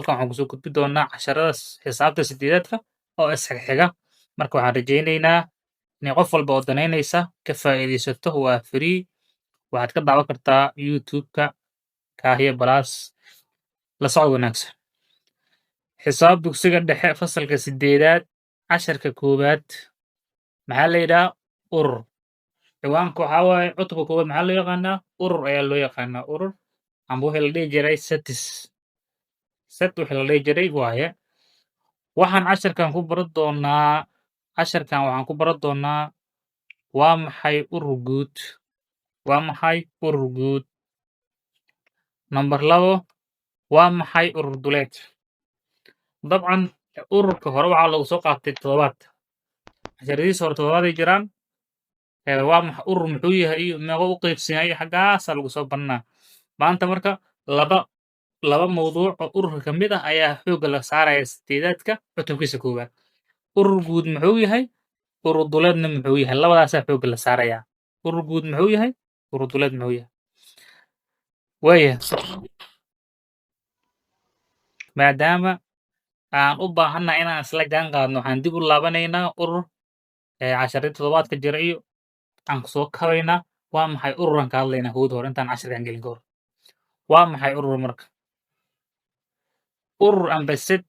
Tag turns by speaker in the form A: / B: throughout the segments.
A: halkan waxaan kusoo gudbi doonaa casharada xisaabta sideedaadka oo isxigxiga. Marka waxaan rajaynaynaa inay qof walba oo danaynaysa ka faa'iidaysato. Waa free, waxaad ka daawan kartaa YouTube-ka Kaahiye Plus. La socod wanaagsan. Xisaab dugsiga dhexe fasalka sideedaad casharka koowaad maxaa la yidhaha urur. Ciwaanka waxaa waaye cutubka koowaad maxaa loo yaqaanaa urur ayaa loo yaqaanaa urur amba wixii la dhihi jiray setis. Set wixii la dhihi jiray waaye. Waxaan casharkan ku baran doonaa waa maxay urur guud. Waa maxay urur guud. Number 2 waa maxay urur duleed. Dabcan ururka hore waxaa lagu soo qaatay toddobaad. Casharadiisa hore toddobaad ay jiraan. Waa maxay urur muxuu yahay iyo meeqa u qaybsan yahay xaggaasa lagu soo baranaa. Maanta marka laba mawduuc oo ururka ka mid ah ayaa xoogga la saaraya sideedaadka cutubkiisa koowaad. Urur guud muxuu yahay, urur duleedna muxuu yahay. Labadaasaa xoogga la saarayaa. Urur guud muxuu yahay, urur duleed muxuu yahay. Waaya maadaama aan u baahannahay inaan isla jaan qaadno waxaan dib u laabanaynaa urur casharadii toddobaadka jira iyo aan kusoo kabaynaa waa maxay ururan ka hadlaynaa hawada hore intaan casharkan gelin ka hor. Waa maxay urur marka. Urur amba set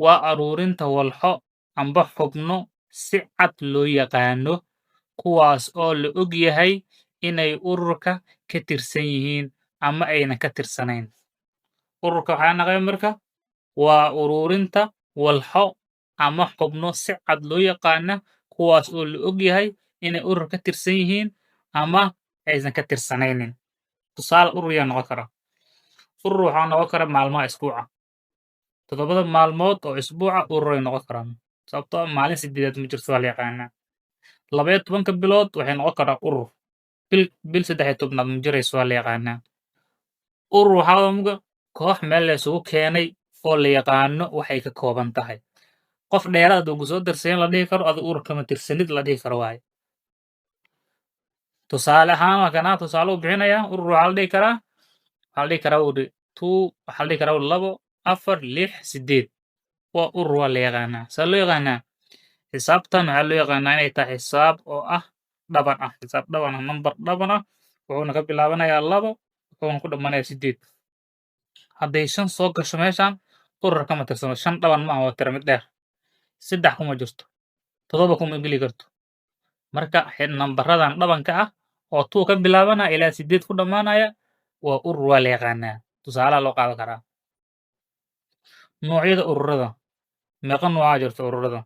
A: waa aruurinta walxo amba xubno si cad loo yaqaano kuwaas oo la og yahay inay ururka ka tirsan yihiin ama ayna ka tirsanayn. Ururka waxaa naqaya marka waa uruurinta walxo ama xubno si cad loo yaqaana kuwaas oo la og yahay inay urur ka tirsan yihiin ama aysan ka tirsanaynin. Tusaale urur yaa noqon kara. Urur waxaa noqon kara maalmaha isbuuca. 7 maalmood oo isbuuca urur ay noqon karaan. Sababtoo ah maalin sideedaad ma jirto waa la yaqaanaa. 12 bilood waxay noqon karaa urur. Bil 13 ma jirayso waa la yaqaanaa. Urur waxaa muga koox meel la isugu keenay oo la yaqaano waxay ka kooban tahay. Qof dheeraad ugu soo darsayn la dhihi karo adu urur kama tirsanid la dhihi karo waaye. Tusaale ahaan waa kana tusaale u bixinaya urur waxaa la dhihi karaa urur 2 waxaa la dhihi karaa 2 4 6 8 waa urur waa la yaqaanaa. Saa loo yaqaanaa xisaabtan waxaa loo yaqaanaa inay tahay xisaab oo ah dhaban ah. Xisaab dhaban ah number dhaban ah wuxuuna ka bilaabanayaa 2 wuxuuna ku dhammaanayaa 8. Hadday 5 soo gasho meeshaan urur kama tirsano. 5 dhaban ma aha waa tiro mid dheer. 3 kuma jirto. 7 kuma geli karto. Marka nambaradan dhabanka ah oo 2 ka bilaabana ilaa 8 ku dhammaanaya waa urur waa la yaqaanaa. Tusaalaha loo qaadan karaa. Noocyada ururada. Meeqa nooc jirta ururada.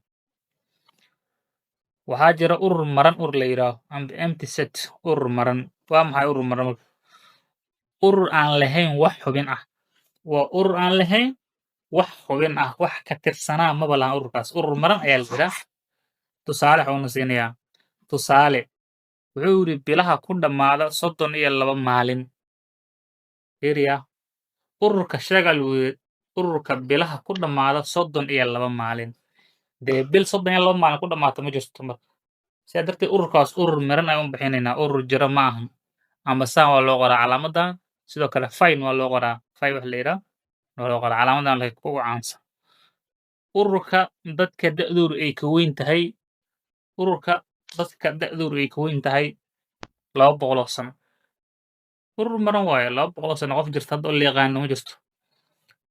A: Waxaa jira urur maran urur la yiraahdo amba empty set urur maran. Waa maxay urur maran marka. Urur aan lahayn wax xubin ah. Waa urur aan lahayn wax xubin ah. Wax ka tirsanaa ma balan ururkaas. Urur maran ayaa la yiraahdaa. Tusaale waxaan siinayaa. Tusaale wuxuu yiri bilaha ku dhamaada 32 maalin. Fiiriya. Ururka shaqal weed ururka bilaha ku dhamaada 32 maalin. Dee bil 32 maalin ku dhamaata ma jirto marka. Sidaa darteed ururkaas urur maran ay u bixinaynaa urur jira ma ahan. Ama saan waa loo qoraa calaamadan sidoo kale fine waa loo qoraa. Fine wax la yiraahdo waa loo qoraa calaamadan la ku caansan. Ururka dadka da'doodu ay ka weyn tahay ururka dadka da'doodu ay ka weyn tahay 200 sano. Urur maran waaye 200 sano qof jirta hadda oo la yaqaano ma jirto.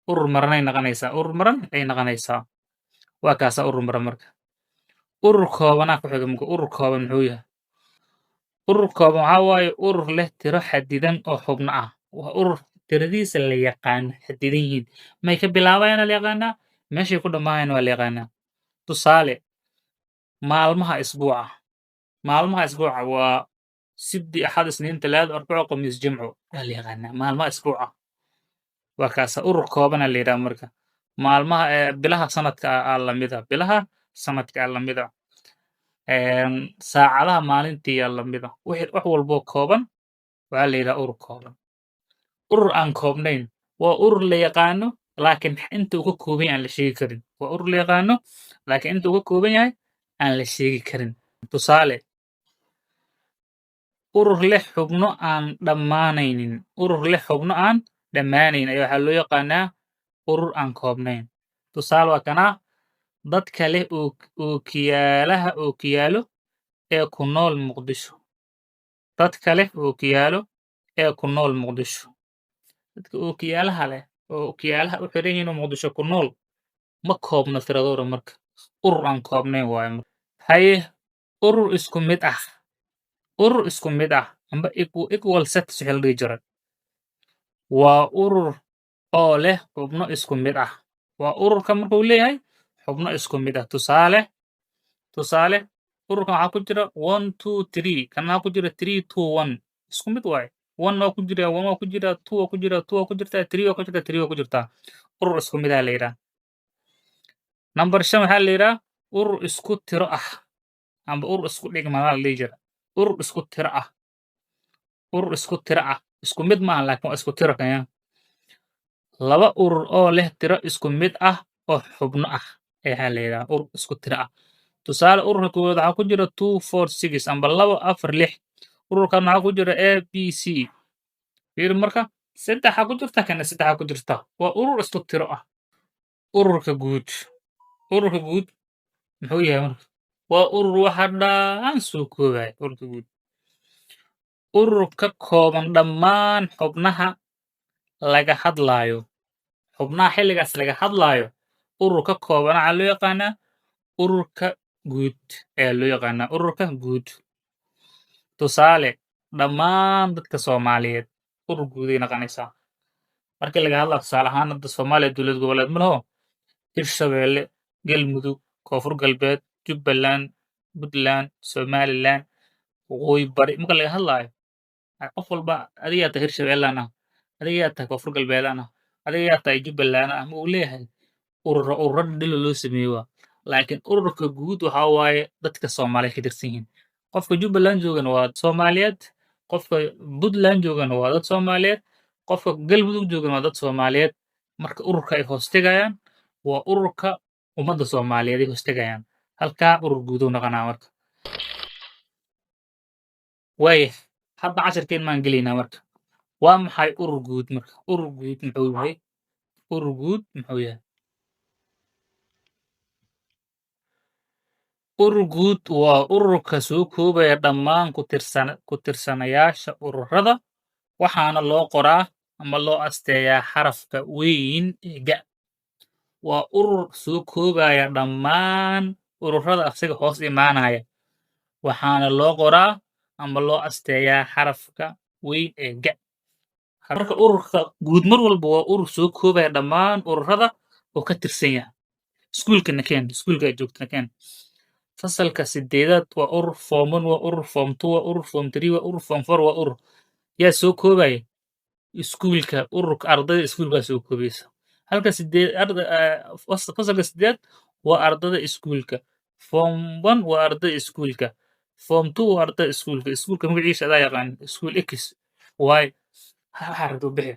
A: Urur maran ay naqanaysaa. Urur maran ay naqanaysaa. Waa kaasa urur maran marka. Urur koobana ku xiga marka urur kooban muxuu yahay. Urur kooban waxaa waaye urur leh tiro xadidan oo xubno ah. Waa urur tiradiisa la yaqaan xadidan yihiin. May ka bilaabayaan la yaqaanaa meeshay ku dhammaanayaan waa la yaqaanaa. Tusaale maalmaha isbuuca. Maalmaha isbuuca waa Sabti, Axad, Isniin, Talaado, Arbaco, Khamiis, Jimco waa la yaqaanaa maalmaha isbuuca. Waa kaasa urur kooban la yiraahdo marka. Maalmaha bilaha sanadka la mid ah. Bilaha sanadka la mid ah. Saacadaha maalintii la mid ah. Wax walbo kooban waxaa la yiraahdaa urur kooban. Urur aan koobnayn waa urur la yaqaano laakiin inta uu ka kooban yahay aan la sheegi karin. Waa urur la yaqaano laakiin inta uu ka kooban yahay aan la sheegi karin. Tusaale urur leh xubno aan dhammaanaynin. Urur leh xubno aan dhammaanayn ayaa waxaa loo yaqaanaa urur aan koobnayn. Tusaale waa kanaa dadka leh ookiyaalo ee ku nool Muqdisho. Dadka leh ookiyaalo ee ku nool Muqdisho. Dadka ookiyaalaha leh oo ookiyaalaha u xiran yihiin oo Muqdisho ku nool ma koobna tiradooda marka. Urur aan koobnayn waaye marka. Haye urur isku mid ah. Urur isku mid ah amba equal sets wixii la dhihi jiray. Waa urur oo leh xubno isku mid ah. Waa ururka markuu leeyahay xubno isku mid ah. Tusaale ururkan waxaa ku jira 1 2 3 kan waxaa ku jira 3 2 1 isku mid waaye. 1 waa ku jira 1 waa ku jira 2 waa ku jira 2 waa ku jirta 3 waa ku jirta 3 waa ku jirta. Urur isku mid ah la yidhaha. Number 5 waxaa la yidhaha urur isku tiro ah amba urur isku dhigma la dhihi jira. Urur isku tiro ah. Urur isku tiro ah. Isku mid maaha laakiin waa isku tiro kaya. Laba urur oo leh tiro isku mid ah oo xubno ah ayaa la yidhaha urur isku tiro ah. Tusaale ururka koowaad waxaa ku jira 2 4 6 amba 2 4 6. Ururkan waxaa ku jira A B C. Fiiri marka saddexa ku jirta kana saddexa ku jirta. Waa urur isku tiro ah. Ururka guud. Ururka guud muxuu yahay marka? Waa urur waxa dhan soo koobaya ururka guud. Urur ka kooban dhammaan xubnaha laga hadlaayo. Xubnaha xilligaas laga hadlaayo urur ka kooban waxaa loo yaqaanaa ururka guud ayaa loo yaqaanaa ururka guud. Tusaale dhammaan dadka Soomaaliyeed urur guud ay noqonaysaa. Markii laga hadlaa tusaale ahaan hadda Soomaaliya dowlad goboleed ma laho Hirshabeelle, Galmudug, Koonfur Galbeed, Jubbaland, Puntland, Somaliland, Waqooyi Bari marka laga hadlaayo qof walba adiga yaa tahay Hirshabeellaan ah, adiga yaa tahay Koonfur Galbeedaan ah, adiga yaa tahay Jubbaland ah ma uu leeyahay ururo dhilo loo sameeyey waa. Laakiin ururka guud waxaa waaye dadka Soomaaliya ka tirsan yihiin. Qofka Jubbaland joogana waa Soomaaliyeed, qofka Puntland joogana waa dad Soomaaliyeed, qofka Galmudug joogana waa dad Soomaaliyeed. Marka ururka ay hoos tegayaan waa ururka ummadda Soomaaliyeed ay hoos tegayaan. Halkaa urur guud uu noqonaa marka. Waaya hadda casharkeen maan gelaynaa marka. Waa maxay urur guud marka? Urur guud muxuu yahay? Urur guud muxuu yahay? Urur guud waa ururka soo koobaya dhammaan ku tirsanayaasha ururada waxaana loo qoraa ama loo asteeyaa xarafka weyn ee ga. Waa urur soo koobaya dhammaan ururada asiga hoos imaanaya waxaana loo qoraa ama loo asteeyaa xarafka weyn ee ga. Marka ururka guud mar walba waa urur soo koobaya dhammaan ururada oo ka tirsan yahay. Iskuulkana keen, iskuulka aad joogtana keen. Fasalka 8aad waa urur, form 1 waa urur, form 2 waa urur, form 3 waa urur, form 4 waa urur. Yaa soo koobaya? Iskuulka, ururka ardayda iskuulkaa soo koobaysa. Halka fasalka 8aad waa ardayda iskuulka. Form 1 waa ardayda iskuulka. Form 2 waa ardayda iskuulka. Iskuulka magaciisa adaa yaqaan. Iskuul X, Y. Waxaa rabto bixi.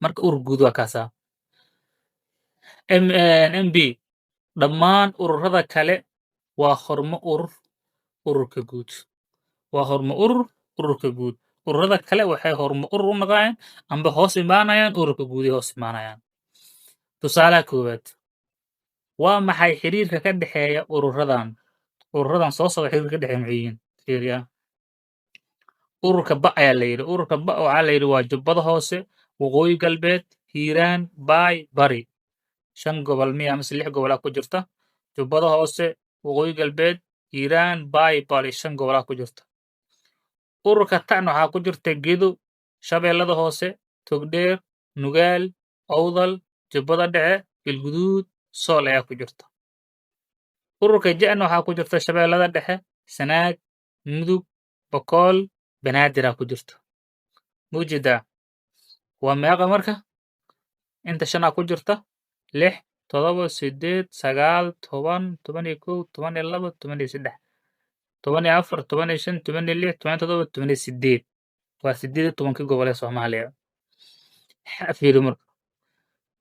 A: Marka urur guud waa kaasaa. MB dhammaan ururada kale waa hormo urur ururka guud. Waa hormo urur ururka guud. Ururada kale waxay hormo urur u noqonayaan amba hoos imaanayaan ururka guud ay hoos imaanayaan. Tusaalaha koowaad. Waa maxay xiriirka ka dhexeeya ururadan? Ururadan soo socda xiriirka ka dhexeeya maxay yihiin? Fiiriya. Ururka ba ayaa la yidhi. Ururka ba waxaa la yidhi waa Jubbada Hoose, Waqooyi Galbeed, Hiiraan, Baay, Bari. 5 gobol miya mise 6 gobol ku jirta. Jubbada Hoose, Waqooyi Galbeed, Hiiraan, Baay, Bari 5 gobol ku jirta. Ururka tan waxaa ku jirta Gedo, Shabeellada Hoose, Togdheer, Nugaal, Awdal, Jubbada Dhexe, Galguduud, Sool ayaa ku jirta. Ururka Jan waxaa ku jirta Shabeellada Dhexe, Sanaag, Mudug, Boqol, Banaadir ku jirta. Muujidaa waa meeqa marka? Inta 5 ku jirta 6 7 8 9 10 11 12 13 14 15 16 17 18 waa 18 gobol ee Soomaaliya. Fiiri marka.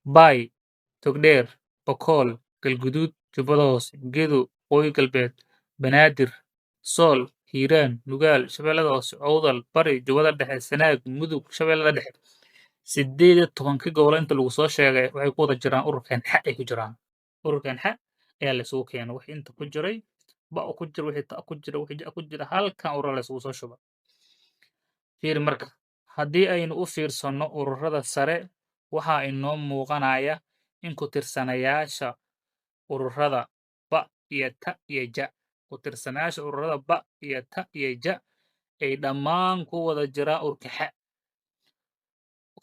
A: Baay, Togdheer, Boqol, Galguduud, Jubbada Hoose, Gedo, Waqooyi Galbeed, Banaadir, Sool, Hiiraan, Nugaal, Shabeellada Hoose, Awdal, Bari, Jubbada Dhexe, Sanaag, Mudug, Shabeellada Dhexe. 18 gobol inta lagu soo sheegay waxay ku wada jiraan ururkan xa ay ku jiraan. Ururkan xa ayaa la isugu keenay wixii inta ku jiray ba ku jira wixii ta ku jira wixii ja ku jira halkan urur la isugu soo shubay. Fiiri marka haddii aynu u fiirsano ururada sare waxaa inoo muuqanaya in ku tirsanayaasha ururada ba iyo ta iyo ja ku tirsanayaasha ururada ba iyo ta iyo ja ay dhammaan ku wada jiraan ururka xa.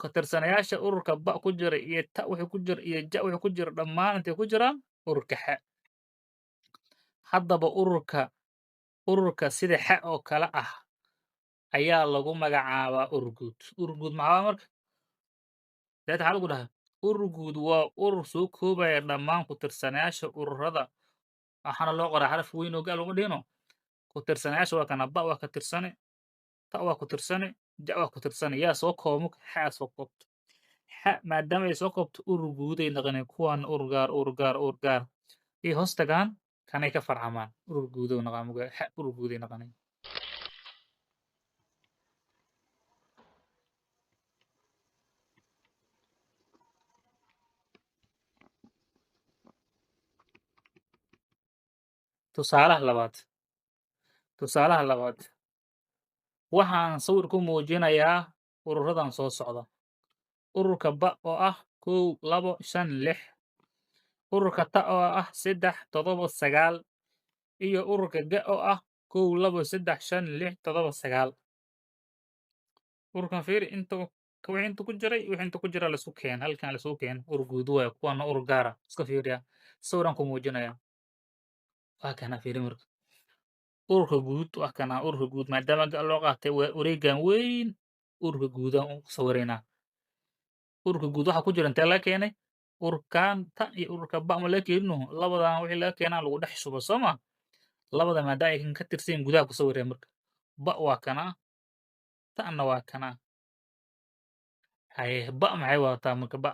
A: Ku tirsanayaasha ururka ba ku jira iyo ta wixii ku jira iyo ja wixii ku jira dhammaan intay ku jiraan ururka xa. Haddaba ururka sida xa oo kale ah ayaa lagu magacaabaa urur guud. Urur guud maxaa marka? Deeta waxaa lagu dhahaa urur guud waa urur soo koobaya dhammaan ku tirsanayaasha ururada waxaana loo qoraa xaraf weyn oo gaal uga dhigno ku tirsanayaasha waa kana ba waa ka tirsane ta waa ku tirsane ja waa ku tirsane yaa soo koobo xa soo koobto xa maadaama ay soo koobto urur guud ay naqaneen kuwan urur gaar iyo hoos tagaan kanay ka farcamaan urur guud oo naqamuga xa urur guud ay naqaneen. Tusaalaha labaad waxaan sawir ku muujinayaa ururadan soo socda. Ururka ba oo ah 1 2 5 6 ururka ta oo ah 3 7 9 iyo ururka ga oo ah 1 2 3 5 6 7 9 ururkan fiiri wixii inta ku jiray wixii inta ku jira la isku keen halkan la isku keen urur guud waay kuwana urur gaara iska fiiriya sawiraan ku muujinaya waa kana fiiri marka ururka guud waa kana ururka guud maadaama ga loo qaatay wareegan weyn ururka guudaan u sawiraynaa. Ururka guud waxa ku jira intee laga keenay ururkan ta iyo ururka ba ma laga keenino labadan wixii laga keenaa lagu dhex shubo soo ma labada maadaama ay ka tirsan yihiin gudaha ku sawiraya marka ba waa kana ta'na waa kana haye ba maxay wadataa marka ba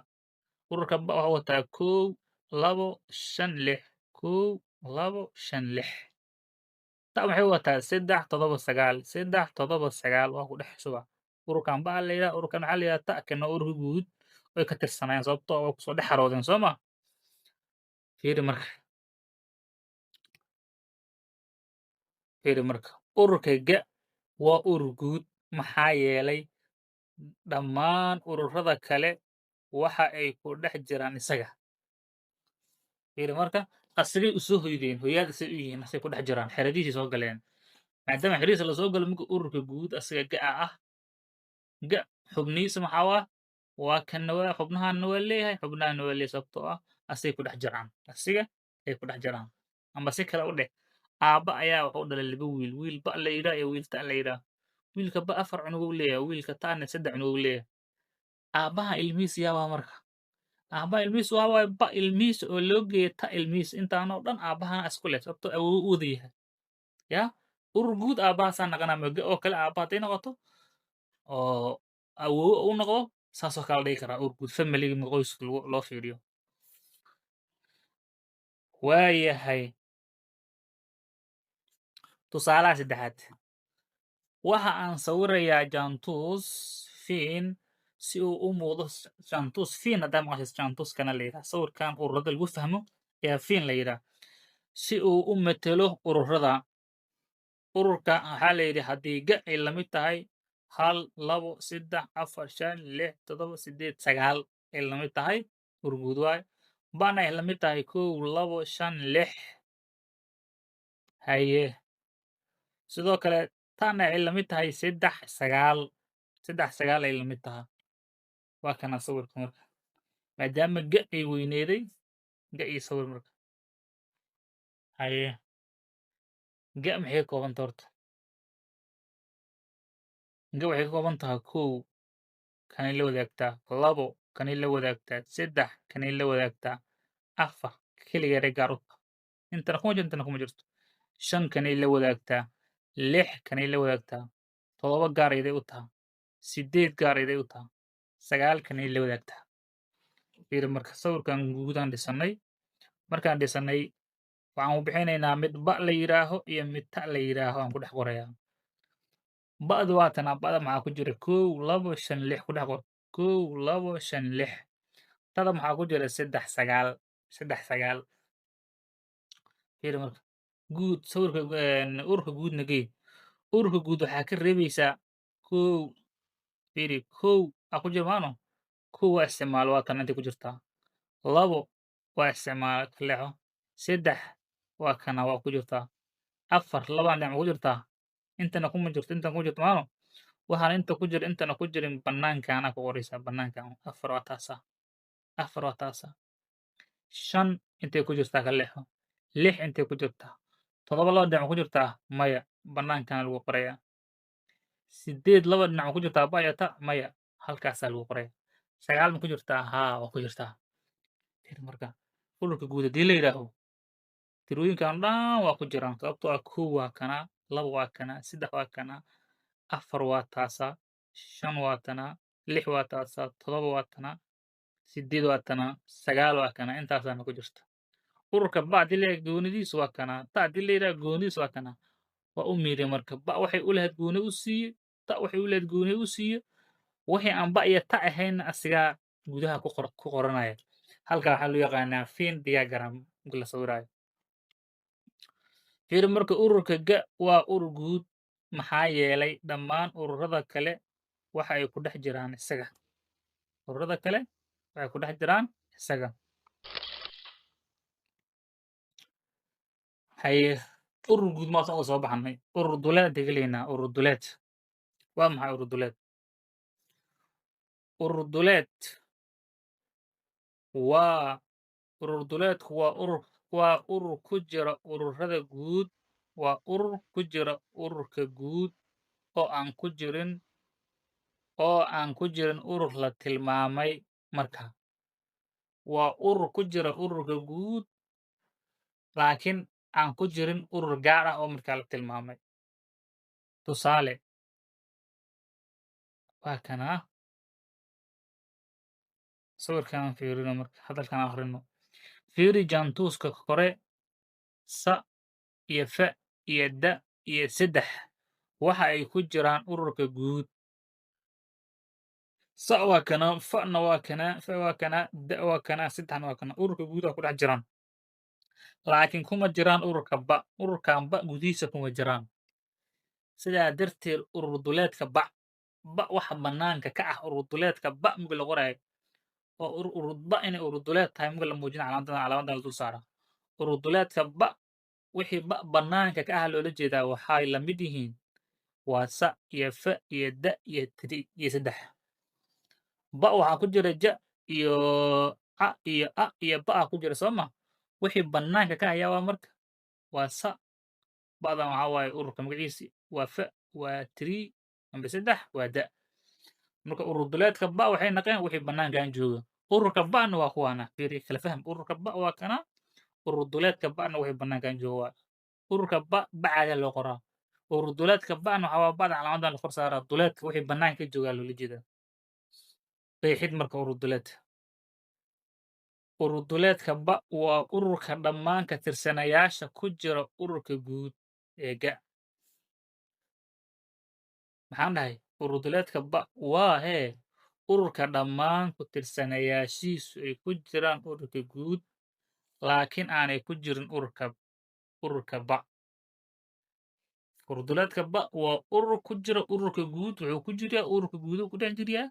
A: ururka ba waxa wataa 1 2 5 6 1 2 5 6 ta maxay wadataa 3 7 9 3 7 9 waa ku dhex shuba ururkan ba la yidhaha ururkan maxaa la yidhaha ta kana ururka guud way ka tirsanayaan sababtoo ah waa kusoo dhex xaroodeen soo ma fiiri marka ururka ga waa urur guud maxaa yeelay dhammaan ururada kale waxa ay ku dhex jiraan isaga. Fiiri marka asigay u soo hoydeen hoyaad isay u yihiin asay ku dhex jiraan xeradiisii soo galeen maadaama xeradiisa la soo galo marka ururka guud asiga ga ah ga xubnihiisa maxaa waa kanna waa xubnahaana waa leeyahay xubnahana waa leeyahay sababtoo ah asay ku dhex jiraan asiga ay ku dhex jiraan amba si kale u dheh aabba ayaa wuxuu dhalay 2 wiil wiil ba la yidhaah iyo wiil ta la yidhaah wiilka ba 4 cunug uu leeyahay wiilka ta'na 3 cunug uu leeyahay aabbaha ilmihiisa yaa waa marka aabbaha ilmihiisa waa waaye ba ilmihiisa oo loo geeya ta ilmihiisa intaanoo dhan aabbahana isku leh sababtoo awoow u wada yahay yaa urur guud aabbahaasaa naqanaa moge oo kale aabba hadday noqoto oo awoowo u noqdo saasoo kale la dhigi karaa urur guud familiga ma qoyska loo fiiriyo waayahay tusaalaha saddexaad waxa aan sawirayaa jaantuus fiin si uu u muuqdo jaantuus fiin haddaa maqashis jaantuuskana la yidhaha sawirkan ururada lagu fahmo ayaa fiin la yidhaha si uu u matelo ururada ururka waxaa la yidhi haddii ga ay la mid tahay 1 2 3 4 5 6 7 8 9 ay la mid tahay urur guud waaye bana ay la mid tahay 1 2 5 6 haye sidoo kale tana ay la mid tahay 3 9 3 9 ay la mid tahay waa kana sawirka marka maadaama ga ay weyneeday ga iyo sawir marka haye ga maxay ka kooban tahay horta ga waxay ka kooban tahay 1 kanay la wadaagtaa 2 kanay la wadaagtaa 3 kanay la wadaagtaa 4 keligeeday gaar u tahay intana kuma jirto intana kuma jirto 5 kanay la wadaagtaa 6 kanay la wadaagtaa 7 gaar ayday u tahay 8 gaar ayday u tahay 9 kanay la wadaagtaa fiiri marka sawirkan guudaan dhisanay markaan dhisanay waxaan u bixinaynaa mid ba la yidhaaho iyo mid ta la yidhaaho aan ku dhex qorayaa ba'du waa tanaa ba'da maxaa ku jira 1 2 5 6 ku dhex qor kow, labo, shan, lix. Tada maxaa ku jira saddex, sagaal. Saddex, sagaal. Fiiri marka. Guud sawirka ururka guudna gee. Ururka guud waxaa ka reebaysaa kow. Fiiri kow aa ku jira maano. Kow waa isticmaalo waa tan intay ku jirtaa. Labo waa isticmaalo ka leexo. Saddex waa kana waa ku jirtaa. Afar labaan dhinac ma ku jirtaa. Intana kuma jirto intan kuma jirto maano. Waxaan inta ku jira intana ku jirin banaankaana ku qoraysaa banaankaan. Afar waa taasa. Afar waa taasa. Shan intay ku jirtaa ka leexo. Lix intay ku jirtaa. Todoba laba dhinac ma ku jirtaa. Maya banaankaana lagu qorayaa. Sideed laba dhinac ma ku jirtaa ba iyo ta. Maya halkaasaa lagu qoraya. Sagaal ma ku jirtaa. Haa waa ku jirtaa. Fiiri marka ururka guud haddii la yidhaaho tirooyinkan dhan waa ku jiraan sababtoo ah kow waa kana, laba waa kana, saddex waa kana, afar waa taasa, shan waa tana, lix waa taasa, todoba waa tana, sideed waa tana, sagaal waa kana intaasaana ku jirta. Ururka ba haddii la yidhaha goonidiisu waa kana, ta haddii la yidhaha goonidiisu waa kana. Waa u miiri marka ba waxay u lahayd gooni u siiye, ta waxay u lahayd gooni u siiye, wixii aan ba iyo ta ahaynna asigaa gudaha ku qoranaya. Halkaa waxaa loo yaqaanaa Venn diagram marka la sawiraayo. Fiiri marka ururka ga waa urur guud maxaa yeelay dhammaan ururada kale waxa ay ku dhex jiraan isaga. Ururada kale waxay ku dhex jiraan isaga. Haye urur guud maas uga soo baxnay. Urur duleed tegeleynaa urur duleed. Waa maxay urur duleed? Urur duleed waa urur duleedku waa urur ku jira ururada guud. Waa urur ku jira ururka guud oo aan ku jirin urur la tilmaamay marka. Waa urur ku jira ururka guud laakiin aan ku jirin urur gaar ah oo markaa la tilmaamay. Tusaale waa kana sawirkaan fiirino marka hadalkaan akhrino. Fiiri jaantuska kore sa iyo fa iyo da iyo saddex waxa ay ku jiraan ururka guud. Sa waa kana, fa'na waa kana, fa waa kana, da waa kana, saddexna waa kana. Ururka guud waa ku dhex jiraan. Laakiin kuma jiraan ururka ba. Ururkan ba gudihiisa kuma jiraan. Sidaa darteed urur duleedka ba waxa banaanka ka ah urur duleedka ba marka la qoraayo oo urur ba inay urur duleed tahay marka la muujinayo calaamadan la dul saaraa. Urur duleedka ba wixii ba banaanka ka ah loola jeedaa waxay la mid yihiin waa sa iyo fa iyo da iyo tiri iyo saddex. Ba waxaa ku jira ja iyo a iyo ba ku jira soo ma. Wixii banaanka ka hayaa waa marka waa sa. Ba'dan waxaa waaye ururka magaciisi waa fa waa tiri amba saddex waa da. Marka urur duleedka ba waxay naqeen wixii banaankan jooga. Ururka ba'na waa kuwaana fiiri kala faham. Ururka ba waa kana. Urur duleedka ba'na wixii banaankan jooga waa. Ururka ba caadi loo qoraa. Urur duleedka ba'na waxaa waa ba'da calaamadan la kor saaraa duleedka wixii banaanka ka jooga loola jeedaa. Qeexid marka urur duleed. Urur duleedka ba waa ururka dhammaan ka tirsanayaasha ku jira ururka guud ee ga. Maxaan dhahay urur duleedka ba waa ururka dhammaan ku tirsanayaashiisu ay ku jiraan ururka guud laakiin aanay ku jirin ururka ba. Urur duleedka ba waa urur ku jira ururka guud wuxuu ku jiraa ururka guud ku dhex jiriyaa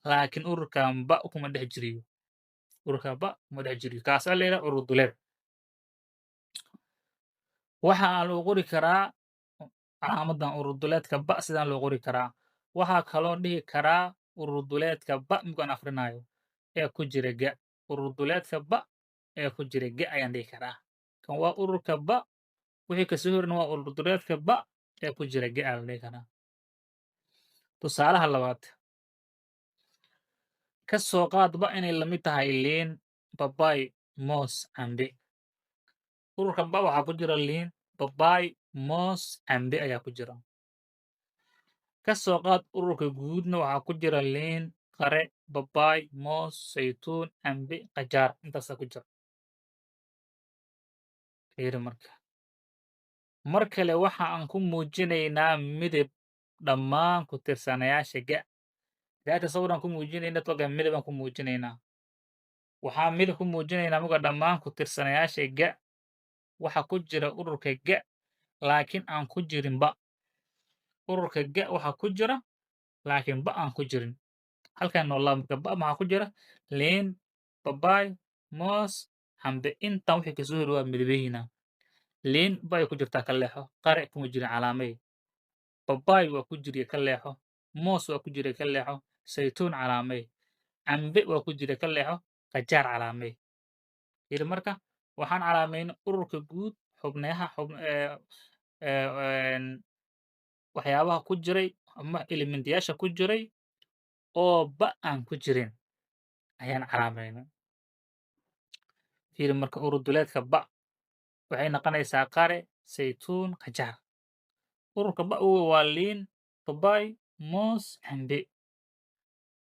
A: laakiin ururkan ba kuma dhex jiriyo. Ururka ba kuma dhex jiriyo. Kaasaa la yidhaha urur duleed. Waxaa loo qori karaa calaamadan urur duleedka ba sidaan loo qori karaa. Waxaa kaloo dhihi karaa urur duleedka ba markaan akhrinayo ee ku jira ga. Urur duleedka ba ee ku jira ga ayaan dhihi karaa. Kan waa ururka ba wixii ka soo horna waa urur duleedka ba ee ku jira ga la dhihi karaa. Tusaalaha labaad. Ka soo qaad ba inay la mid tahay liin, babay, moos, cambe. Ururka ba waxaa ku jira liin, babay, moos, cambe ayaa ku jira. Ka soo qaad ururka guudna waxaa ku jira liin, qare, babay, moos, saytuun, cambe, qajaar intaasaa ku jira. Fiiri marka. Mar kale waxa aan ku muujinaynaa midab dhammaan ku tirsanayaasha ga. data sawiraan ku muujinayna toga midabaan ku muujinaynaa waxaa midab ku muujinaynaa muga dhammaan ku tirsanayaasha ga waxa ku jira ururka ga laakiin aan ku jirin ba ururka ga waxa ku jira laakiin ba aan ku jirin halkan noolaa marka ba maxaa ku jira liin babaay moos cambe intaan wixii kasoo hori waa midabahiina liin bay ku jirtaa ka leexo qare kuma jirin calaamay babaay waa ku jiriya ka leexo moos waa ku jira ka leexo saytuun calaamay cambe waa ku jira ka leexo qajaar calaamay yiri marka waxaan calaamayna ururka guud xubnayaha waxyaabaha ku jiray ama elementayaasha ku jiray oo ba aan ku jirin ayaan calaamayna fiiri marka uruduleedka ba waxay noqonaysaa qare saytuun qajaar ururka ba uga waa liin babaay moos cambe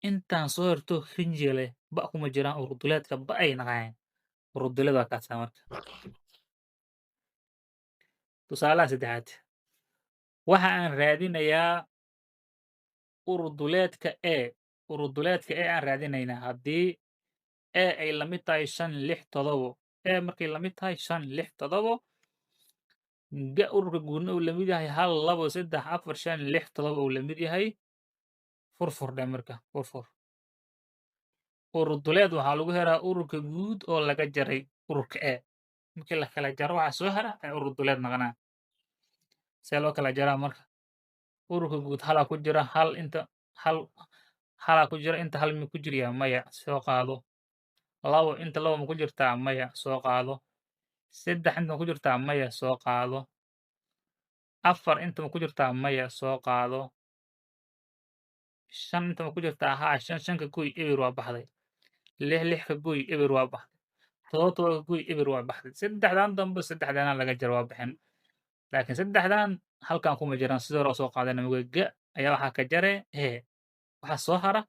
A: intaan soo herto rinjiga leh ba kuma jiraan uruduleedka ba ay naqayaan uruduled waa kaasaa marka tusaalaha saddexaad waxa aan raadinayaa uruduleedka uruduleedka aan raadinaynaa haddii ay la mid tahay 5 6 7 markay la mid tahay 5 6 7 ga ururka guudna uu la mid yahay 1 2 3 4 5 6 7 uu la mid yahay furfur dhe marka furfur uruduleed waxaa lagu heraa ururka guud oo laga jaray ururka markii la kala jaro waxaa soo hara ee uruduleed noqonaa see loo kala jaraa marka ururka guud halaa ku jira halaa ku jira inta hal mi ku jiryaa maya soo qaado labo inta labo ma ku jirtaa maya soo qaado saddex inta ma ku jirtaa maya soo qaado afar inta ma ku jirtaa maya soo qaado shan inta ma ku jirtaa haa shanka goy eber waa baxday lixka goy eber waa baxday todoba ka goy eber waa baxday saddexdan dambe saddexdana laga jaro waa baxeen laakiin saddexdan halkan kuma jiraan sidoo hore soo qaadana ga ayaa waxaa ka jare waxaa soo hara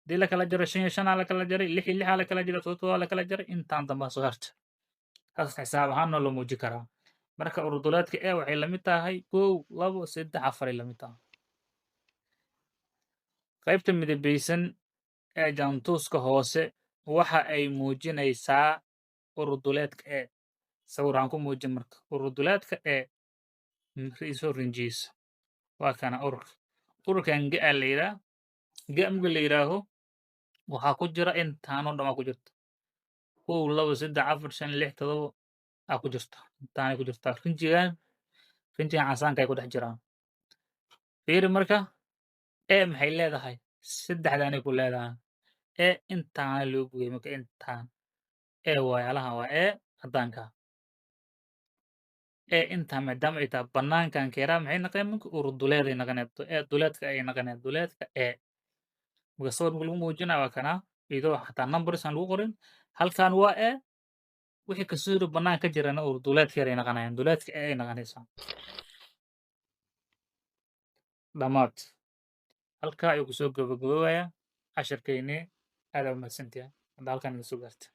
A: dii la kala jaro 5 iyo 5 la kala jaray 6 iyo 6 la kala jaray 7 la kala jaray intaan damba soo harta taas xisaab ahaan loo muujin karaa marka uruduleedka waxay la mid tahay 1 2 3 4 ay la mid tahay qaybta midabeysan ee jaantuska hoose waxa ay muujinaysaa uruduleedka sawiraan ku muujin marka uruduleedka soo rinjiisa waa kana ururkan ga la yidhaah ga marka la yidhaaho waxaa ku jira intaanoo dhan ku jirta 1 2 3 4 5 6 7 aa ku jirta intaanay ku jirtaa rinjigan casaanka ay ku dhex jiraan fiiri marka maxay leedahay saddexdaanay ku leedahay intaana loo gubay marka intaan waayalahan waa caddaanka intaan maadaama ay tahay banaankan keeraa maxay naqeen marka uruduleeday naqaneed duleedka ay naqaneed duleedka marka sawir marka lagu muujinaya waa kanaa iyadoo xataa numbers aan lagu qorin halkan waa wixii kasoo hiro banaanka ka jirana uruduleedkeeday naqanayaan duleedka ay naqanaysaa dhammaad halkaa ayuu kusoo gabagaboobayaa casharkeennii aad aa umahadsantihay hadda halkan iga soo gaarta